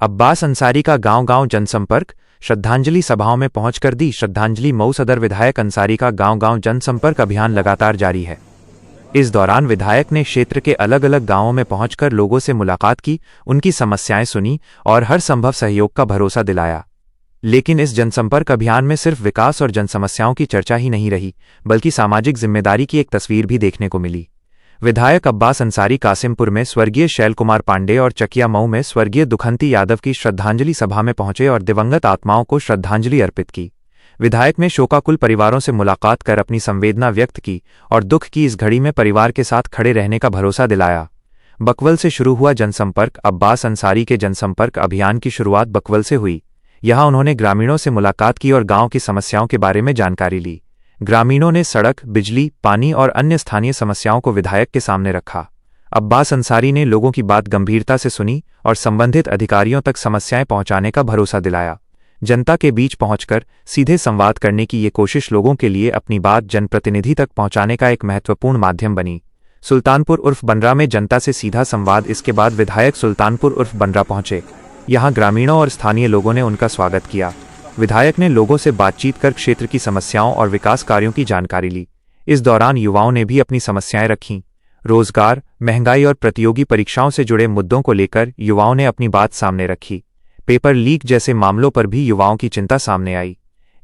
अब्बास अंसारी का गांव-गांव जनसंपर्क, श्रद्धांजलि सभाओं में पहुंचकर दी श्रद्धांजलि। मऊ सदर विधायक अंसारी का गांव-गांव जनसंपर्क अभियान लगातार जारी है। इस दौरान विधायक ने क्षेत्र के अलग-अलग गांवों में पहुंचकर लोगों से मुलाकात की, उनकी समस्याएं सुनी और हर संभव सहयोग का भरोसा दिलाया। लेकिन इस जनसंपर्क अभियान में सिर्फ विकास और जनसमस्याओं की चर्चा ही नहीं रही, बल्कि सामाजिक जिम्मेदारी की एक तस्वीर भी देखने को मिली। विधायक अब्बास अंसारी कासिमपुर में स्वर्गीय शैल कुमार पांडे और चकिया मऊ में स्वर्गीय दुखंती यादव की श्रद्धांजलि सभा में पहुंचे और दिवंगत आत्माओं को श्रद्धांजलि अर्पित की। विधायक ने शोकाकुल परिवारों से मुलाकात कर अपनी संवेदना व्यक्त की और दुख की इस घड़ी में परिवार के साथ खड़े रहने का भरोसा दिलाया। बकवल से शुरू हुआ जनसंपर्क। अब्बास अंसारी के जनसंपर्क अभियान की शुरुआत बकवल से हुई। यहां उन्होंने ग्रामीणों से मुलाकात की और गांव की समस्याओं के बारे में जानकारी ली। ग्रामीणों ने सड़क, बिजली, पानी और अन्य स्थानीय समस्याओं को विधायक के सामने रखा। अब्बास अंसारी ने लोगों की बात गंभीरता से सुनी और संबंधित अधिकारियों तक समस्याएं पहुंचाने का भरोसा दिलाया। जनता के बीच पहुंचकर सीधे संवाद करने की ये कोशिश लोगों के लिए अपनी बात जनप्रतिनिधि तक पहुंचाने का एक महत्वपूर्ण माध्यम बनी। सुल्तानपुर उर्फ बनरा में जनता से सीधा संवाद। इसके बाद विधायक सुल्तानपुर उर्फ बनरा पहुंचे। यहां ग्रामीणों और स्थानीय लोगों ने उनका स्वागत किया। विधायक ने लोगों से बातचीत कर क्षेत्र की समस्याओं और विकास कार्यों की जानकारी ली। इस दौरान युवाओं ने भी अपनी समस्याएं रखीं। रोजगार, महंगाई और प्रतियोगी परीक्षाओं से जुड़े मुद्दों को लेकर युवाओं ने अपनी बात सामने रखी। पेपर लीक जैसे मामलों पर भी युवाओं की चिंता सामने आई।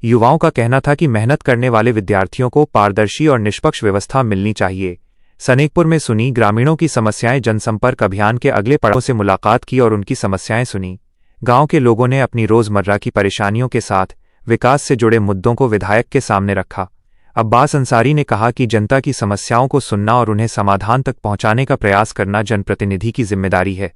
युवाओं का कहना था कि मेहनत करने वाले विद्यार्थियों को पारदर्शी और निष्पक्ष व्यवस्था मिलनी चाहिए। सनेकपुर में सुनी ग्रामीणों की समस्याएं। जनसंपर्क अभियान के अगले पड़ाव से मुलाकात की और उनकी समस्याएं सुनी। गांव के लोगों ने अपनी रोजमर्रा की परेशानियों के साथ विकास से जुड़े मुद्दों को विधायक के सामने रखा। अब्बास अंसारी ने कहा कि जनता की समस्याओं को सुनना और उन्हें समाधान तक पहुंचाने का प्रयास करना जनप्रतिनिधि की जिम्मेदारी है।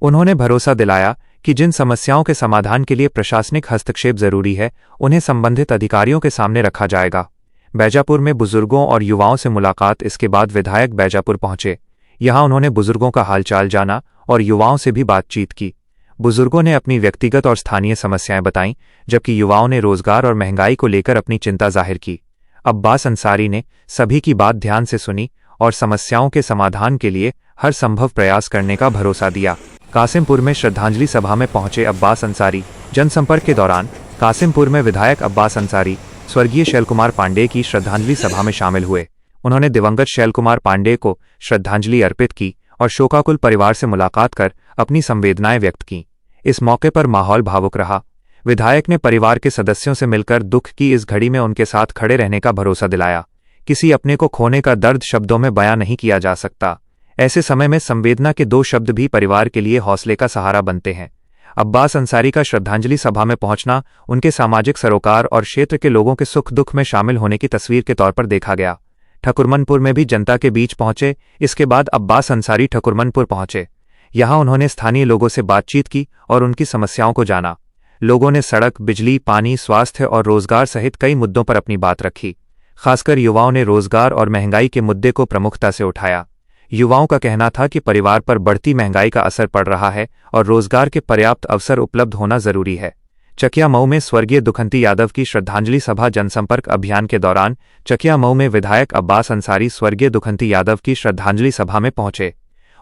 उन्होंने भरोसा दिलाया कि जिन समस्याओं के समाधान के लिए प्रशासनिक हस्तक्षेप जरूरी है, उन्हें संबंधित अधिकारियों के सामने रखा जाएगा। बैजापुर में बुजुर्गों और युवाओं से मुलाकात। इसके बाद विधायक बैजापुर पहुंचे। यहां उन्होंने बुजुर्गों का हालचाल जाना और युवाओं से भी बातचीत की। बुजुर्गों ने अपनी व्यक्तिगत और स्थानीय समस्याएं बताईं, जबकि युवाओं ने रोजगार और महंगाई को लेकर अपनी चिंता जाहिर की। अब्बास अंसारी ने सभी की बात ध्यान से सुनी और समस्याओं के समाधान के लिए हर संभव प्रयास करने का भरोसा दिया। कासिमपुर में श्रद्धांजलि सभा में पहुंचे अब्बास अंसारी। जनसंपर्क के दौरान कासिमपुर में विधायक अब्बास अंसारी स्वर्गीय शैल कुमार पांडे की श्रद्धांजलि सभा में शामिल हुए। उन्होंने दिवंगत शैल कुमार पांडे को श्रद्धांजलि अर्पित की और शोकाकुल परिवार से मुलाकात कर अपनी संवेदनाएं व्यक्त की। इस मौके पर माहौल भावुक रहा। विधायक ने परिवार के सदस्यों से मिलकर दुख की इस घड़ी में उनके साथ खड़े रहने का भरोसा दिलाया। किसी अपने को खोने का दर्द शब्दों में बयां नहीं किया जा सकता। ऐसे समय में संवेदना के दो शब्द भी परिवार के लिए हौसले का सहारा बनते हैं। अब्बास अंसारी का श्रद्धांजलि सभा में पहुंचना उनके सामाजिक सरोकार और क्षेत्र के लोगों के सुख दुख में शामिल होने की तस्वीर के तौर पर देखा गया। ठकुरमनपुर में भी जनता के बीच पहुंचे। इसके बाद अब्बास अंसारी ठकुरमनपुर पहुंचे। यहां उन्होंने स्थानीय लोगों से बातचीत की और उनकी समस्याओं को जाना। लोगों ने सड़क, बिजली, पानी, स्वास्थ्य और रोजगार सहित कई मुद्दों पर अपनी बात रखी। खासकर युवाओं ने रोजगार और महंगाई के मुद्दे को प्रमुखता से उठाया। युवाओं का कहना था कि परिवार पर बढ़ती महंगाई का असर पड़ रहा है और रोजगार के पर्याप्त अवसर उपलब्ध होना जरूरी है। चकिया मऊ में स्वर्गीय दुखंती यादव की श्रद्धांजलि सभा। जनसंपर्क अभियान के दौरान चकिया मऊ में विधायक अब्बास अंसारी स्वर्गीय दुखंती यादव की श्रद्धांजलि सभा में पहुंचे।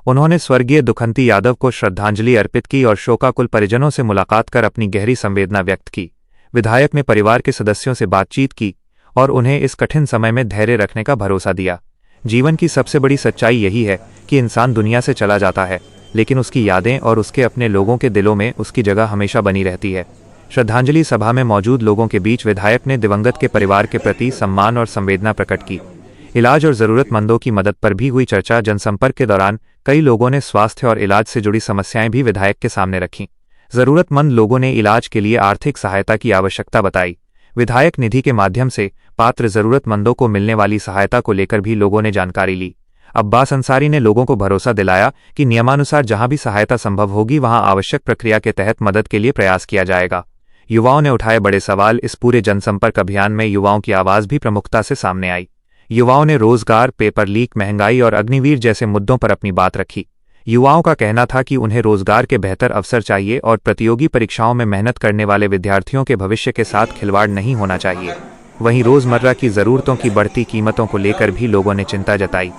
उन्होंने स्वर्गीय दुखंती यादव को श्रद्धांजलि अर्पित की और शोकाकुल परिजनों से मुलाकात कर अपनी गहरी संवेदना व्यक्त की। विधायक ने परिवार के सदस्यों से बातचीत की और उन्हें इस कठिन समय में धैर्य रखने का भरोसा दिया। जीवन की सबसे बड़ी सच्चाई यही है कि इंसान दुनिया से चला जाता है, लेकिन उसकी यादें और उसके अपने लोगों के दिलों में उसकी जगह हमेशा बनी रहती है। श्रद्धांजलि सभा में मौजूद लोगों के बीच विधायक ने दिवंगत के परिवार के प्रति सम्मान और संवेदना प्रकट की। इलाज और जरूरतमंदों की मदद पर भी हुई चर्चा। जनसंपर्क के दौरान कई लोगों ने स्वास्थ्य और इलाज से जुड़ी समस्याएं भी विधायक के सामने रखीं। जरूरतमंद लोगों ने इलाज के लिए आर्थिक सहायता की आवश्यकता बताई। विधायक निधि के माध्यम से पात्र जरूरतमंदों को मिलने वाली सहायता को लेकर भी लोगों ने जानकारी ली। अब्बास अंसारी ने लोगों को भरोसा दिलाया कि नियमानुसार जहां भी सहायता संभव होगी वहां आवश्यक प्रक्रिया के तहत मदद के लिए प्रयास किया जाएगा। युवाओं ने उठाए बड़े सवाल। इस पूरे जनसंपर्क अभियान में युवाओं की आवाज भी प्रमुखता से सामने आई। युवाओं ने रोजगार, पेपर लीक, महंगाई और अग्निवीर जैसे मुद्दों पर अपनी बात रखी। युवाओं का कहना था कि उन्हें रोजगार के बेहतर अवसर चाहिए और प्रतियोगी परीक्षाओं में मेहनत करने वाले विद्यार्थियों के भविष्य के साथ खिलवाड़ नहीं होना चाहिए। वहीं रोजमर्रा की जरूरतों की बढ़ती कीमतों को लेकर भी लोगों ने चिंता जताई।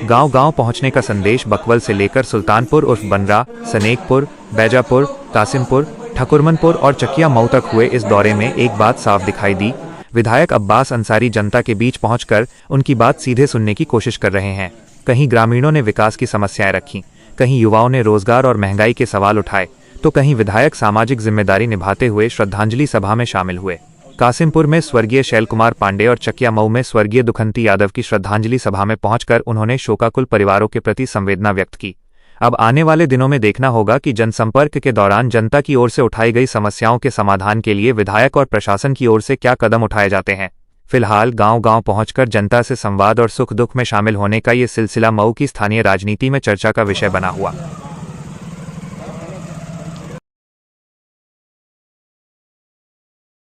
गांव-गांव पहुंचने का संदेश। बकवल से लेकर सुल्तानपुर उर्फ बनरा, सनेकपुर, बैजापुर कासिमपुर, ठकुरमनपुर और चकिया मऊ तक हुए इस दौरे में एक बात साफ दिखाई दी। विधायक अब्बास अंसारी जनता के बीच पहुंचकर उनकी बात सीधे सुनने की कोशिश कर रहे हैं। कहीं ग्रामीणों ने विकास की समस्याएं रखीं, कहीं युवाओं ने रोजगार और महंगाई के सवाल उठाए, तो कहीं विधायक सामाजिक जिम्मेदारी निभाते हुए श्रद्धांजलि सभा में शामिल हुए। कासिमपुर में स्वर्गीय शैल कुमार पांडे और चकिया मऊ में स्वर्गीय दुखंती यादव की श्रद्धांजलि सभा में पहुंचकर उन्होंने शोकाकुल परिवारों के प्रति संवेदना व्यक्त की। अब आने वाले दिनों में देखना होगा कि जनसंपर्क के दौरान जनता की ओर से उठाई गई समस्याओं के समाधान के लिए विधायक और प्रशासन की ओर से क्या कदम उठाए जाते हैं। फिलहाल गांव-गांव पहुंचकर जनता से संवाद और सुख दुख में शामिल होने का ये सिलसिला मऊ की स्थानीय राजनीति में चर्चा का विषय बना हुआ।